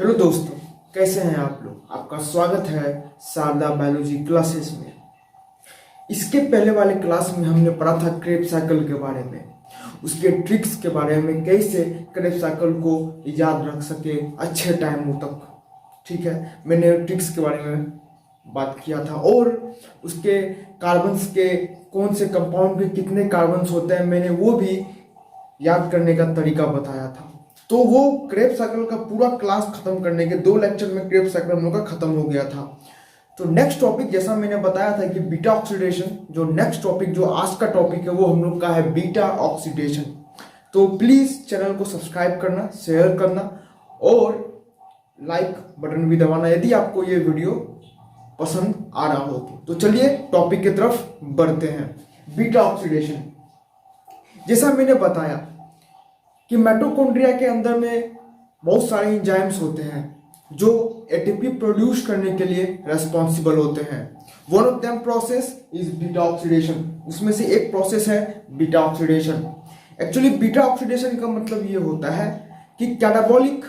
Hello दोस्तों, कैसे हैं आप लोग। आपका स्वागत है शारदा बायोलॉजी क्लासेस में। इसके पहले वाले क्लास में हमने पढ़ा था क्रेब साइकिल के बारे में, उसके ट्रिक्स के बारे में, कैसे क्रेब साइकिल को याद रख सके अच्छे टाइमों तक। ठीक है, मैंने ट्रिक्स के बारे में बात किया था और उसके कार्बन्स के कौन से कंपाउंड के कितने कार्बन्स होते हैं, मैंने वो भी याद करने का तरीका बताया था। तो वो क्रेब साइकिल का पूरा क्लास खत्म करने के 2 लेक्चर में क्रेब साइकिल हम लोग का खत्म हो गया था। तो नेक्स्ट टॉपिक जैसा मैंने बताया था कि बीटा ऑक्सीडेशन, जो नेक्स्ट टॉपिक जो आज का टॉपिक है वो हम लोग का है बीटा ऑक्सीडेशन। तो प्लीज चैनल को सब्सक्राइब करना, शेयर करना और लाइक बटन भी दबाना यदि आपको ये वीडियो पसंद आ रहा हो। तो चलिए टॉपिक की तरफ बढ़ते हैं। बीटा ऑक्सीडेशन, जैसा मैंने बताया कि माइटोकॉन्ड्रिया के अंदर में बहुत सारे एंजाइम्स होते हैं जो एटीपी प्रोड्यूस करने के लिए रेस्पॉन्सिबल होते हैं। One of them process is beta oxidation. उसमें से एक प्रोसेस है beta oxidation. Actually beta oxidation का मतलब ये होता है कि कैटाबॉलिक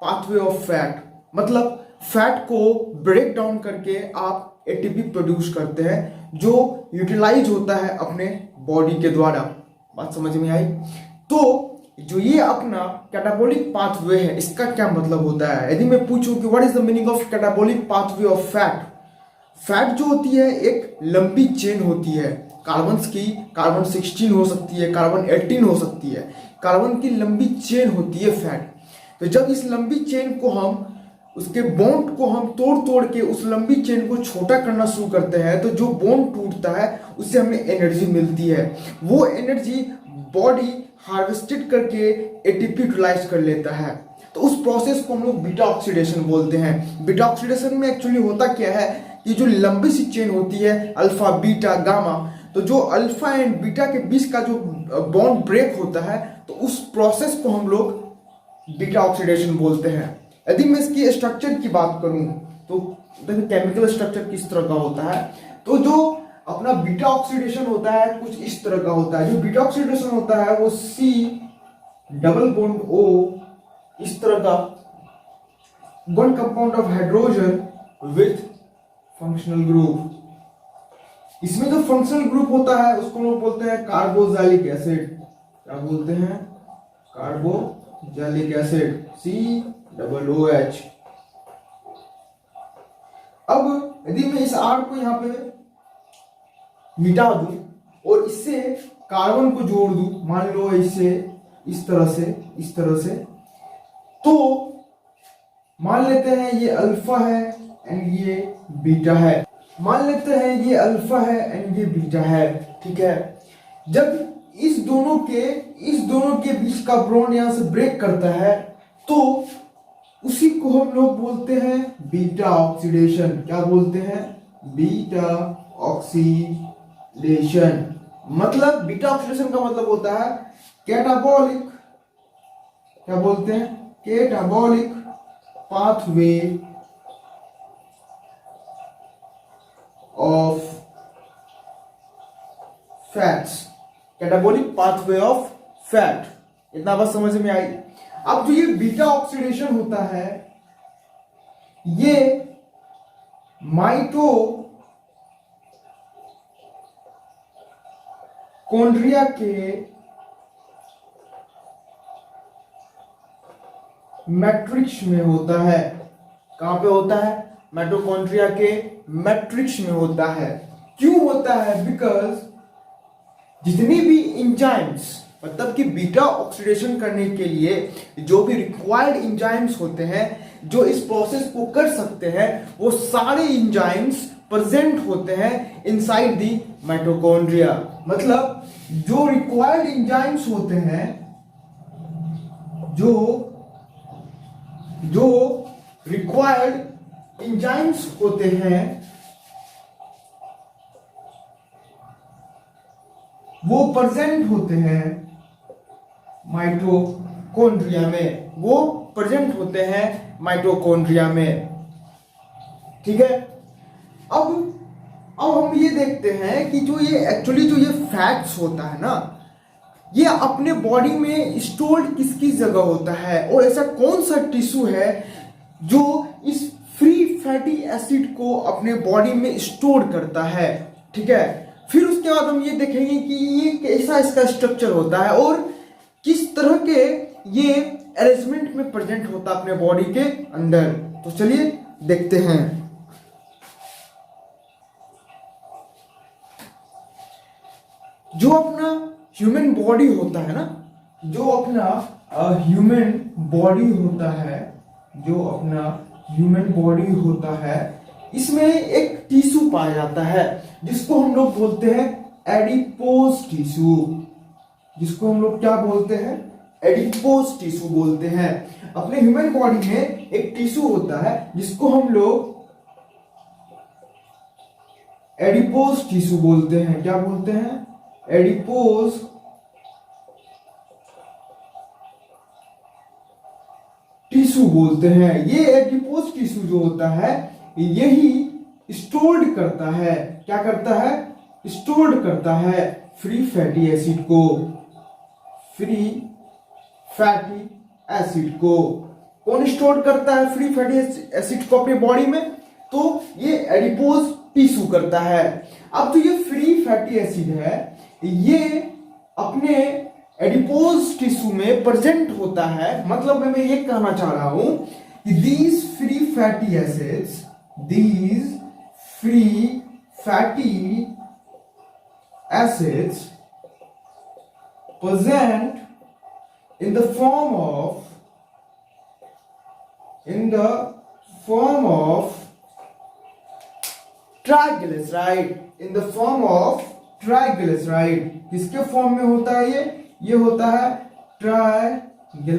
पाथवे ऑफ फैट, मतलब फैट को ब्रेक डाउन करके आप एटीपी प्रोड्यूस करते हैं जो यूटिलाइज होता है अपने बॉडी के द्वारा। बात समझ में आई? तो जो ये अपना कैटाबॉलिक पाथवे है, इसका क्या मतलब होता है? यदि मैं पूछूं कि what is the meaning of catabolic pathway of fat, fat जो होती है एक लंबी चेन होती है कार्बन्स की। कार्बन 16 हो सकती है, कार्बन 18 हो सकती है, कार्बन की लंबी चेन होती है फैट। तो जब इस लंबी चेन को हम, उसके बॉन्ड को हम तोड़ तोड़ के उस लंबी चेन को छोटा करना शुरू करते हैं, तो जो बॉन्ड टूटता है उससे हमें एनर्जी मिलती है। वो एनर्जी बॉडी हार्वेस्टेड करके एटीपी यूटिलाइज कर लेता है। तो उस प्रोसेस को हम लोग बीटा ऑक्सीडेशन बोलते हैं। बीटा ऑक्सीडेशन में एक्चुअली होता क्या है कि जो लंबी सी चेन होती है अल्फा बीटा गामा, तो जो अल्फा एंड बीटा के बीच का जो बॉन्ड ब्रेक होता है, तो उस प्रोसेस को हम लोग बीटा ऑक्सीडेशन बोलते हैं। यदि मैं इसकी स्ट्रक्चर की बात करूं तो देखिए केमिकल स्ट्रक्चर किस तरह का होता है। तो जो अपना बीटा ऑक्सीडेशन होता है कुछ इस तरह का होता है। जो बीटा ऑक्सीडेशन होता है वो C डबल बॉन्ड O इस तरह का one compound of hydrogen with functional group. इसमें जो फंक्शनल ग्रुप होता है उसको लोग बोलते हैं कार्बोक्सिलिक एसिड। क्या बोलते हैं? Carboxylic acid, COOH। अब यदि मैं इस R को यहां पे मिटा दूं और इससे कार्बन को जोड़ दूं, मान लो इसे इस तरह से, तो मान लेते हैं ये अल्फा है एंड ये बीटा है। मान लेते हैं ये अल्फा है एंड ये बीटा है। ठीक है, जब इस दोनों के बीच का बॉन्ड यहां से ब्रेक करता है तो उसी को हम लोग बोलते हैं बीटा ऑक्सीडेशन। क्या बोलते हैं? Beta oxidation. मतलब बीटा ऑक्सीडेशन का मतलब होता है कैटाबॉलिक, क्या बोलते हैं? Catabolic pathway of fats. Catabolic pathway of fat, इतना बात समझ में आई। अब जो ये बीटा ऑक्सीडेशन होता है ये माइटोकॉन्ड्रिया के मैट्रिक्स में होता है। कहां पे होता है? माइटोकॉन्ड्रिया के मैट्रिक्स में होता है। क्यों होता है? बिकॉज जितनी भी एंजाइम्स, मतलब कि बीटा ऑक्सीडेशन करने के लिए जो भी रिक्वायर्ड एंजाइम्स होते हैं जो इस प्रोसेस को कर सकते हैं, वो सारे एंजाइम्स प्रेजेंट होते हैं इनसाइड दी माइटोकॉन्ड्रिया। मतलब जो रिक्वायर्ड एंजाइम्स होते हैं, जो रिक्वायर्ड एंजाइम्स होते हैं वो प्रेजेंट होते हैं माइटोकॉन्ड्रिया में। वो प्रेजेंट होते हैं माइटोकॉन्ड्रिया में। ठीक है, अब हम ये देखते हैं कि जो ये एक्चुअली जो ये फैट्स होता है ना, ये अपने बॉडी में स्टोर्ड किसकी जगह होता है और ऐसा कौन सा टिश्यू है जो इस फ्री फैटी एसिड को अपने बॉडी में स्टोर करता है, ठीक है। फिर उसके बाद हम ये देखेंगे कि ये कैसा इसका स्ट्रक्चर होता है और किस तरह के ये अरेंजमेंट में प्रेजेंट होता है अपने बॉडी के अंदर। तो चलिए देखते हैं। जो अपना ह्यूमन बॉडी होता है ना, जो अपना ह्यूमन बॉडी होता है, जो अपना ह्यूमन बॉडी होता है, इसमें एक टिश्यू पाया जाता है जिसको हम लोग बोलते हैं एडिपोज टिश्यू। जिसको हम लोग क्या बोलते हैं? एडिपोज टिश्यू बोलते हैं। अपने ह्यूमन बॉडी में एक टिश्यू होता है जिसको हम लोग एडिपोज टिश्यू बोलते हैं। क्या बोलते हैं? एडिपोज टिश्यू बोलते हैं। ये एडिपोज टिश्यू जो होता है यही स्टोर्ड करता है, क्या करता है? स्टोर्ड करता है फ्री फैटी एसिड को, फ्री फैटी एसिड को। कौन स्टोर करता है फ्री फैटी एसिड को अपने बॉडी में? तो ये एडिपोज टिश्यू करता है। अब तो ये फ्री फैटी एसिड है, ये अपने एडिपोज टिश्यू में प्रेजेंट होता है। मतलब मैं ये कहना चाह रहा हूं कि these free fatty acids present in the form of triglyceride, in the form of triglyceride. किसके फॉर्म में होता है ये होता है ट्राइग्लिसराइड।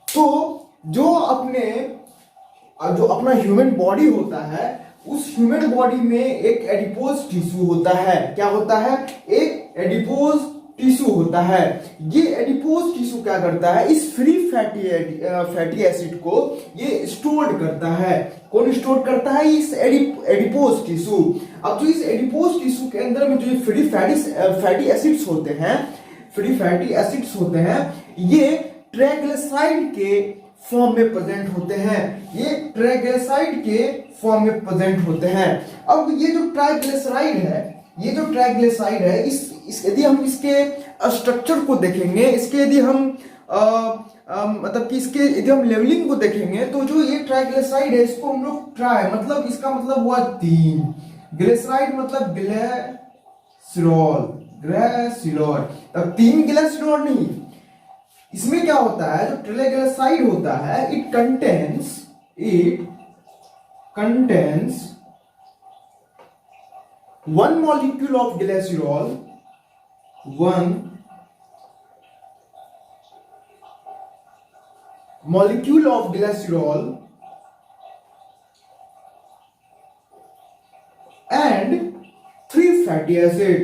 तो जो अपना ह्यूमन बॉडी होता है, उस ह्यूमन बॉडी में एक एडिपोज टिश्यू होता है। क्या होता है? एक एडिपोज टिश्यू होता है। ये एडिपोज टिश्यू क्या करता है? इस फ्री फैटी एसिड को ये स्टोर करता है। कौन स्टोर करता है? इस एडिपोज टिश्यू। अब जो इस एडिपोज टिश्यू के अंदर में जो फ्री फैटी एसिड्स होते हैं, ये ट्राइग्लिसराइड के फॉर्म में प्रेजेंट होते हैं। ये ट्राइग्लिसराइड के फॉर्म में प्रेजेंट होते हैं। अब ये जो ट्राइग्लिसराइड है, यदि हम इसके स्ट्रक्चर को देखेंगे, इसके यदि हम मतलब कि इसके यदि हम लेवलिंग को देखेंगे, तो जो ये ट्राइग्लिसराइड है इसको हम लोग मतलब इसका मतलब हुआ 3, ग्लिसराइड मतलब ग्लिसरॉल। तब 3 ग्लिसरॉल नहीं, इसमें क्या होता है? जो ट्राइग्लिसराइड होता है, it contains 1 molecule of glycerol, 1 molecule of glycerol and 3 fatty acid,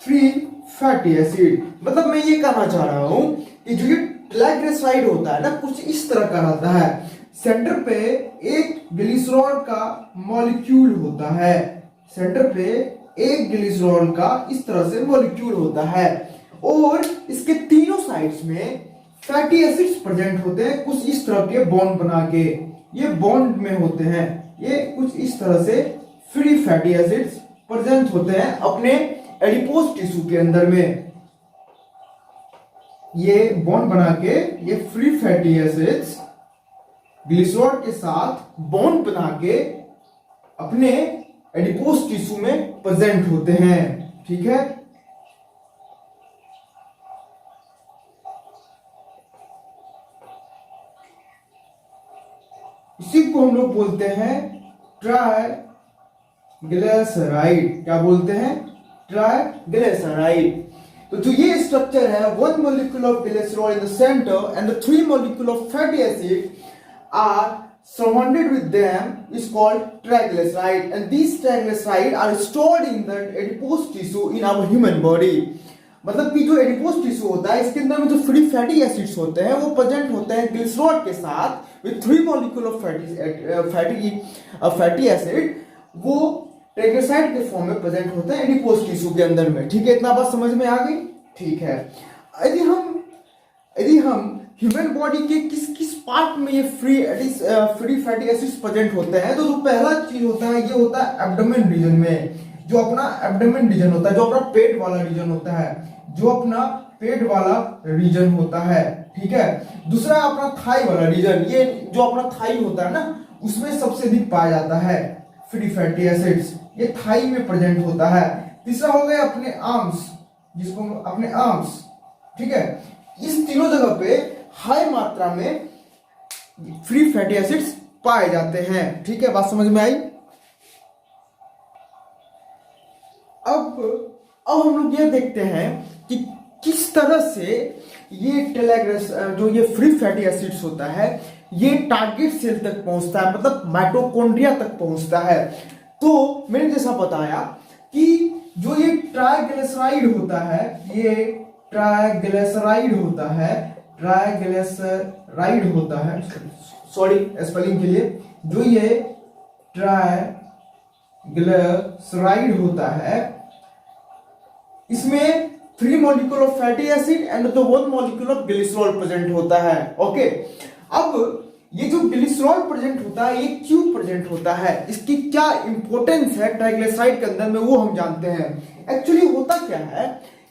3 fatty acid। मतलब मैं ये कहना चाह रहा हूं कि जो ये ट्राइग्लिसराइड होता है ना, कुछ इस तरह का रहता है। सेंटर पे एक ग्लिसरॉल का मॉलिक्यूल होता है, सेंटर पे एक ग्लिसरॉल का इस तरह से मॉलिक्यूल होता है, और इसके तीनों साइड्स में फैटी एसिड्स प्रेजेंट होते हैं कुछ इस तरह के बॉन्ड बना के। ये बॉन्ड में होते हैं, ये कुछ इस तरह से फ्री फैटी एसिड्स प्रेजेंट होते हैं अपने एडिपोज टिश्यू के अंदर में। ये बॉन्ड बना के ये फ्री फैटी एसिड्स ग्लिसरॉल के साथ बॉन्ड बना के अपने एडिपोज टिश्यू में प्रेजेंट होते हैं, ठीक है। इसी को हम लोग बोलते हैं ट्राइग्लिसराइड। क्या बोलते हैं? ट्राइग्लिसराइड। तो जो ये स्ट्रक्चर है, 1 molecule of glycerol in the center and the 3 molecule of fatty acid are surrounded with them is called triglyceride, and these triglycerides are stored in the adipose tissue in our human body। मतलब कि जो adipose tissue होता है इसके अंदर में जो free fatty acids होते हैं वो प्रेजेंट होते हैं ग्लिसरॉल के साथ with 3 molecule of fatty acid, वो ट्राइग्लिसराइड के फॉर्म में प्रेजेंट होते हैं एडिपोज टिश्यू के अंदर में। ठीक है, इतना बात समझ में आ गई। ठीक है, यदि हम ह्यूमन बॉडी के किस किस पार्ट में ये फ्री फैटी एसिड्स प्रेजेंट होते हैं, तो जो पहला चीज होता है ये होता है एब्डोमेन रीजन में, जो अपना एब्डोमेन रीजन होता है, जो अपना पेट वाला रीजन होता है, जो अपना पेट वाला रीजन होता है। ठीक है, दूसरा अपना थाई वाला रीजन, ये जो अपना थाई होता है ना, उसमें सबसे अधिक पाया जाता है फ्री फैटी एसिड्स, ये थाई में प्रेजेंट होता है। तीसरा हो गया अपने आर्म्स, जिसको अपने आर्म्स, ठीक है, इस तीनों जगह पे हाई मात्रा में फ्री फैटी एसिड्स पाए जाते हैं। ठीक है, बात समझ में आई। अब हम लोग ये देखते हैं कि किस तरह से ये जो ये फ्री फैटी एसिड्स होता है ये टारगेट सेल तक पहुंचता है, मतलब माइटोकॉन्ड्रिया तक पहुंचता है। तो मैंने जैसा बताया कि जो ये ट्राइग्लिसराइड होता है, ये ट्राइग्लिसराइड होता है, सॉरी स्पेलिंग के लिए, जो ये ट्राइग्लिसराइड होता है इसमें 3 molecule of fatty acid and the 1 molecule of glycerol present होता है। ओके, अब ये जो ग्लिसरॉल प्रेजेंट होता है ये क्यों प्रेजेंट होता है, इसकी क्या इंपॉर्टेंस है ट्राइग्लिसराइड के अंदर में, वो हम जानते हैं। एक्चुअली होता क्या है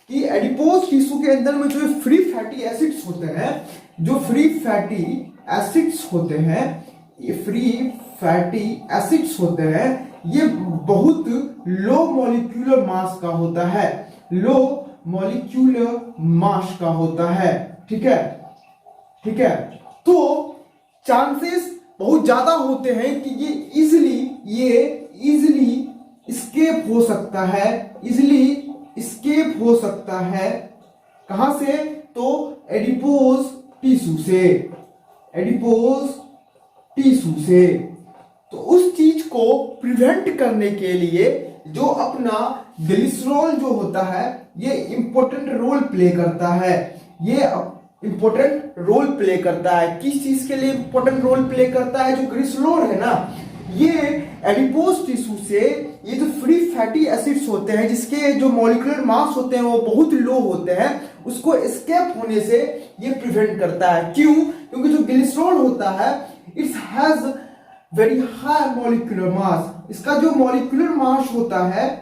कि एडिपोज टिश्यू के अंदर में जो फ्री फैटी एसिड्स होते हैं, जो फ्री फैटी एसिड्स होते हैं, ये फ्री फैटी एसिड्स होते हैं, ये बहुत लो मॉलिक्यूलर मास का होता है, लो मॉलिक्यूलर मास का होता है। ठीक है, ठीक है, तो चांसेस बहुत ज्यादा होते हैं कि ये इजिली एस्केप हो सकता है, इजिली एस्केप हो सकता है। कहां से? तो एडिपोज टिश्यू से, एडिपोज टिश्यू से। तो उस चीज को प्रिवेंट करने के लिए जो अपना ग्लिसरॉल जो होता है ये इंपॉर्टेंट रोल प्ले करता है, ये इंपॉर्टेंट रोल प्ले करता है। किस चीज के लिए इंपॉर्टेंट रोल प्ले करता है? जो ग्लिसरॉल है ना, ये एडिपोज टिश्यू से ये जो फ्री फैटी एसिड्स होते हैं जिसके जो मॉलिक्यूलर मास होते हैं वो बहुत लो होते हैं, उसको एस्केप होने से ये प्रिवेंट करता है। क्यों? क्योंकि जो ग्लिसरॉल होता है it's has very high molecular mass, इसका जो मॉलिक्यूलर मास होता है,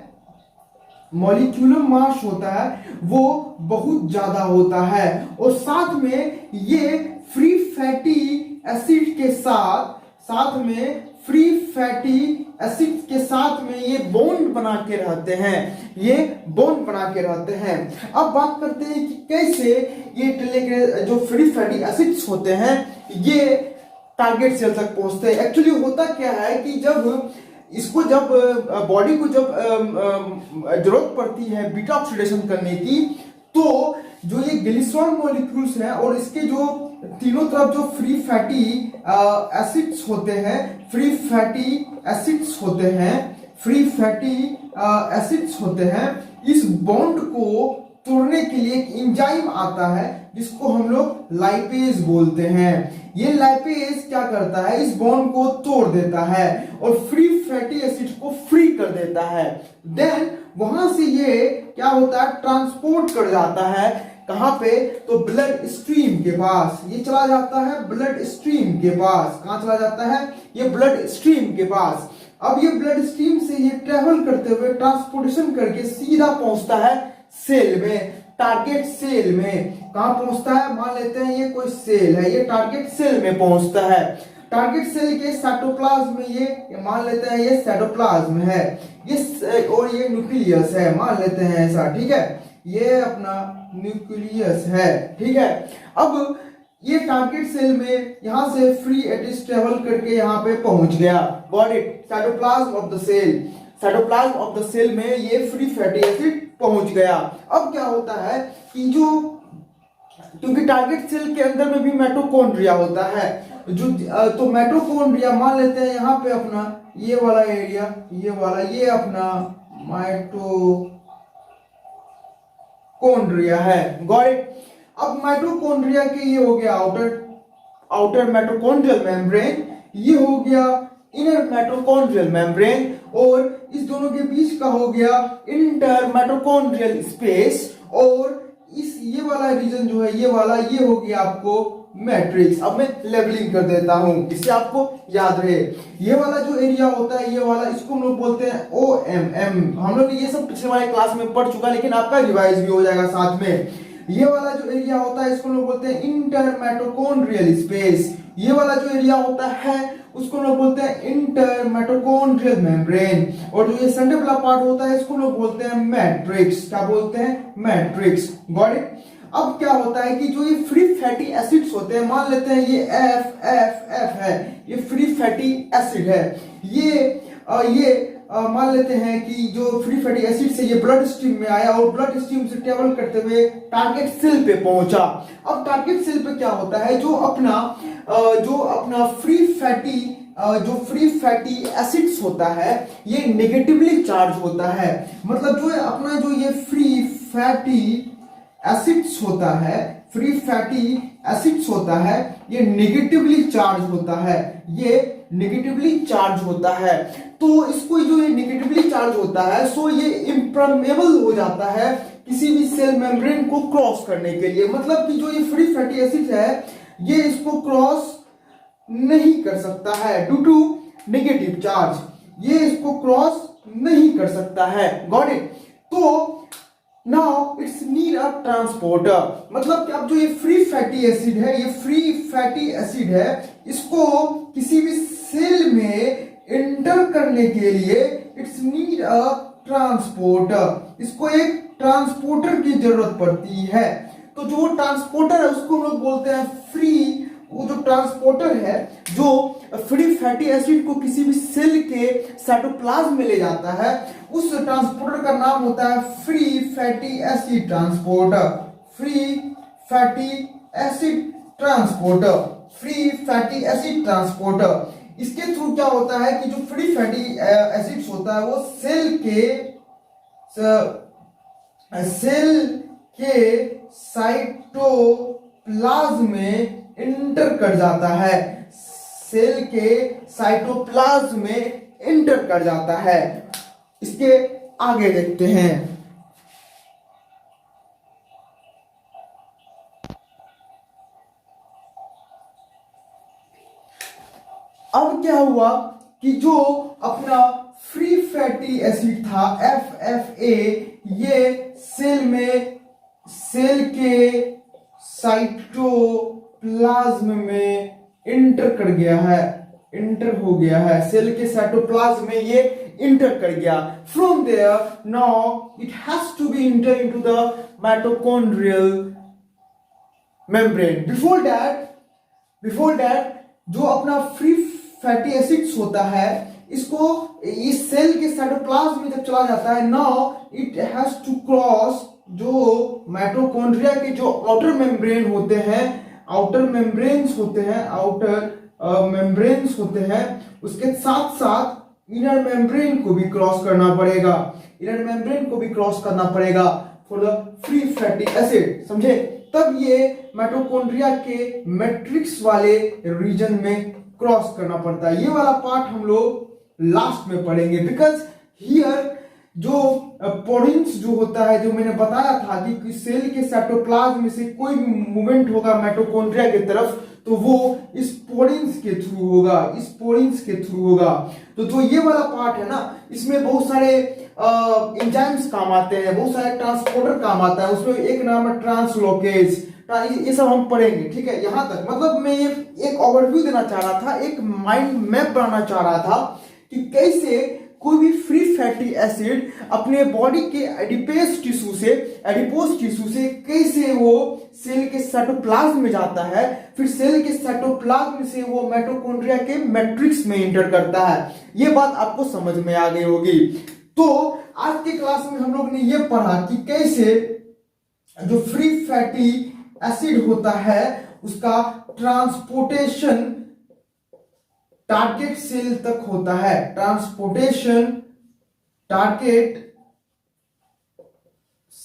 मॉलिक्यूलर मास होता है वो बहुत ज्यादा होता है, और साथ में ये फ्री फैटी एसिड के साथ में फ्री फैटी एसिड के साथ में ये बॉन्ड बना के रहते हैं, ये बॉन्ड बना के रहते हैं। अब बात करते हैं कि कैसे ये जो फ्री फैटी एसिड्स होते हैं ये टारगेट सेल तक पहुंचते हैं। एक्चुअली होता क्या है कि जब बॉडी को जब जरूरत पड़ती है बीटा ऑक्सीडेशन करने की, तो जो ये ग्लिसरॉल मॉलिक्यूल्स हैं और इसके जो तीनों तरफ जो फ्री फैटी एसिड्स होते हैं, फ्री फैटी एसिड्स होते हैं, इस बॉन्ड को तोड़ने के लिए एक एंजाइम आता है जिसको हम लोग लाइपेज बोलते हैं। ये लाइपेज क्या करता है? इस बॉन्ड को तोड़ देता है और फ्री फैटी एसिड को फ्री कर देता है। देन वहां से ये क्या होता है? ट्रांसपोर्ट कर जाता है। कहां पे? तो ब्लड स्ट्रीम के पास ये चला जाता है, ब्लड स्ट्रीम के पास। कहां चला जाता है? ये ब्लड स्ट्रीम के पास। अब ये ब्लड स्ट्रीम से ये ट्रेवल करते हुए ट्रांसपोर्टेशन करके सीधा पहुंचता है सेल में, टारगेट सेल में। कहां पहुंचता है? मान लेते हैं ये कोई सेल है, ये टारगेट सेल में पहुंचता है। टारगेट सेल के साइटोप्लाज्म में ये मान लेते हैं ये साइटोप्लाज्म है, ये और ये न्यूक्लियस है, मान लेते हैं ऐसा। ठीक है, ये अपना न्यूक्लियस है। ठीक है, अब ये टारगेट सेल में यहां से फ्री एटिस ट्रेवल करके यहां पे पहुंच गया। Got it? Cytoplasm of the cell, cytoplasm of the cell में ये फ्री फैटी एसिड पहुंच गया। अब क्या होता है कि क्योंकि टारगेट सेल के अंदर में भी माइटोकॉन्ड्रिया होता है, तो माइटोकॉन्ड्रिया मान लेते हैं यहाँ पे अपना ये वाला एरिया, ये वाला, ये अपना माइटोकॉन्ड्रिया है। Got it. अब माइटोकॉन्ड्रिया के ये हो गया आउटर माइटोकॉन्ड्रियल मेम्ब्रेन, ये हो गया इनर माइटोकॉन्ड्रियल मेम्ब्रेन, और इस दोनों के बीच का हो गया इंटर माइटोकॉन्ड्रियल स्पेस, और इस ये वाला रीजन जो है ये वाला ये हो गया आपको मैट्रिक्स। अब मैं लेबलिंग कर देता हूं इससे आपको याद रहे। ये वाला जो एरिया होता है ये वाला, इसको हम लोग बोलते हैं OMM। हम लोग ये सब पिछले वाले क्लास में पढ़ चुका, लेकिन आपका रिवाइज भी हो जाएगा साथ में। ये वाला जो एरिया होता है इसको हम लोग बोलते हैं इंटर माइटोकॉन्ड्रियल स्पेस। ये वाला जो एरिया होता है उसको लोग बोलते हैं इंटर माइटोकॉन्ड्रियल मेम्ब्रेन, और जो ये सेंटर वाला पार्ट होता है इसको लोग बोलते हैं मैट्रिक्स। क्या बोलते हैं? मैट्रिक्स। Got it. अब क्या होता है कि जो ये फ्री फैटी एसिड्स होते हैं, मान लेते हैं ये F है, ये फ्री फैटी एसिड है, ये मान लेते हैं कि जो फ्री फैटी एसिड से ये ब्लड स्ट्रीम में आया और ब्लड स्ट्रीम से ट्रेवल करते हुए टारगेट सेल पे पहुंचा। अब टारगेट सेल पे क्या होता है, जो अपना फ्री फैटी एसिड्स होता है ये नेगेटिवली चार्ज होता है। मतलब जो है अपना जो ये फ्री फैटी एसिड्स होता है ये नेगेटिवली चार्ज होता है, तो इसको जो ये नेगेटिवली चार्ज होता है सो ये इम्परमेबल हो जाता है किसी भी सेल मेम्ब्रेन को क्रॉस करने के लिए। मतलब कि जो ये फ्री फैटी एसिड है ये इसको क्रॉस नहीं कर सकता है ड्यू टू नेगेटिव चार्ज, ये इसको क्रॉस नहीं कर सकता है। Got it. तो now it's need a transporter. मतलब कि अब जो ये फ्री फैटी एसिड है इसको किसी भी सेल में एंटर करने के लिए इट्स नीड अ ट्रांसपोर्टर। इसको एक ट्रांसपोर्टर की जरूरत पड़ती है। तो जो ट्रांसपोर्टर है उसको हम लोग बोलते हैं वो जो ट्रांसपोर्टर है जो फ्री फैटी एसिड को किसी भी सेल के साइटोप्लाज्म में ले जाता है, उस ट्रांसपोर्टर का नाम होता है फ्री फैटी एसिड ट्रांसपोर्टर। इसके थ्रू क्या होता है कि जो फ्री फैटी एसिड्स होता है वो सेल के साइटोप्लाज्म में इंटर कर जाता है, सेल के साइटोप्लाज्म में इंटर कर जाता है। इसके आगे देखते हैं। अब क्या हुआ कि जो अपना फ्री फैटी एसिड था FFA, ये सेल के साइटोप्लाज्म में इंटर हो गया है, सेल के साइटोप्लाज्म में ये इंटर कर गया। From there now it has to be enter into the mitochondrial membrane. Before that जो अपना फ्री फैटी एसिड्स होता है इसको इस सेल के साइटोप्लाज्म में जब चला जाता है, now it has to cross जो माइटोकॉन्ड्रिया के जो आउटर मेम्ब्रेन्स होते हैं उसके साथ साथ इनर मेम्ब्रेन को भी क्रॉस करना पड़ेगा for the free fatty acid. समझे? तब ये माइटोकॉन्ड्रिया के मैट्रिक्स वाले रीजन में क्रॉस करना पड़ता है। ये वाला पार्ट हम लोग लास्ट में पढ़ेंगे, बिकॉज हियर जो पोरिन्स जो होता है, जो मैंने बताया था कि सेल के साइटोप्लाज्म में से कोई भी मूवमेंट होगा माइटोकॉन्ड्रिया की तरफ तो वो इस पोरिन्स के थ्रू होगा। तो जो ये वाला पार्ट है ना, इसमें बहुत सारे एंजाइम्स काम आते हैं, बहुत सारे ट्रांसपोर्टर काम आता है। उसमें एक नाम है ट्रांसलोकेज, ये सब हम पढ़ेंगे। ठीक है? यहां तक मतलब मैं ये एक ओवरव्यू देना चाह रहा था, एक माइंड मैप बनाना चाह रहा था कि कैसे कोई भी फ्री फैटी एसिड अपने बॉडी के एडिपोज टिश्यू से कैसे वो सेल के साइटोप्लाज्म में जाता है, फिर सेल के साइटोप्लाज्म से वो माइटोकॉन्ड्रिया के मैट्रिक्स में इंटर करता है। ये बात आपको समझ में आ गई होगी। तो आज के क्लास में हम लोग ने ये पढ़ा कि कैसे जो फ्री फैटी एसिड होता है उसका ट्रांसपोर्टेशन टारगेट सेल तक होता है, टारगेट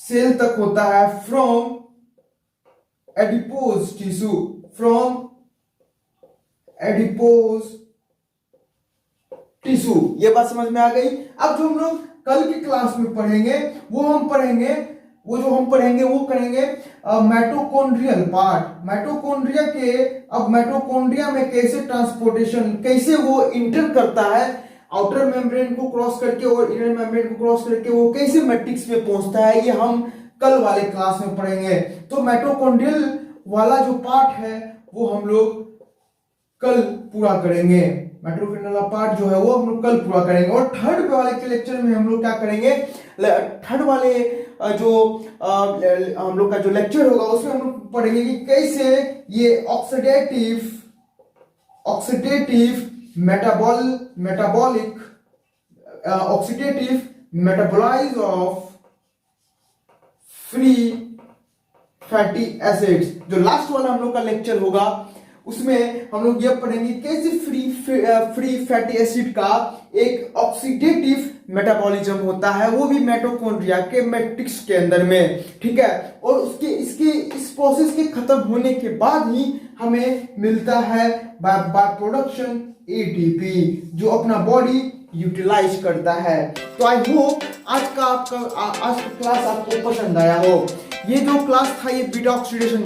सेल तक होता है, from adipose tissue, from adipose tissue. ये बात समझ में आ गई। अब जो हम लोग कल की क्लास में पढ़ेंगे वो हम पढ़ेंगे वो करेंगे माइटोकॉन्ड्रियल पार्ट। माइटोकॉन्ड्रिया के, अब माइटोकॉन्ड्रिया में कैसे ट्रांसपोर्टेशन, कैसे वो इंटर करता है आउटर मेम्ब्रेन को क्रॉस करके और इनर मेम्ब्रेन को क्रॉस करके, वो कैसे मैट्रिक्स में पहुंचता है, ये हम कल वाले क्लास में पढ़ेंगे। तो माइटोकॉन्ड्रियल वाला जो पार्ट है वो हम लोग कल पूरा करेंगे। माइटोकॉन्ड्रियल पार्ट जो है वो हम लोग कल पूरा करेंगे। और थर्ड वाले के लेक्चर में हम लोग क्या करेंगे, थर्ड वाले जो हम लोग का जो लेक्चर होगा उसमें हम लोग पढ़ेंगे कि कैसे ये oxidative metabolise of free fatty acids. जो लास्ट वाला हम लोग का लेक्चर होगा उसमें हम लोग ये पढ़ेंगे कैसे फ्री फैटी एसिड का एक ऑक्सीडेटिव मेटाबॉलिज्म होता है, वो भी माइटोकॉन्ड्रिया के मैट्रिक्स के अंदर में, ठीक है। और इस प्रोसेस के खत्म होने के बाद ही हमें मिलता है बाय प्रोडक्शन एटीपी, जो अपना बॉडी यूटिलाइज करता है। तो आई होप आज का क्लास आपको पसंद आया हो। ये जो क्लास था ये बीटा ऑक्सीडेशन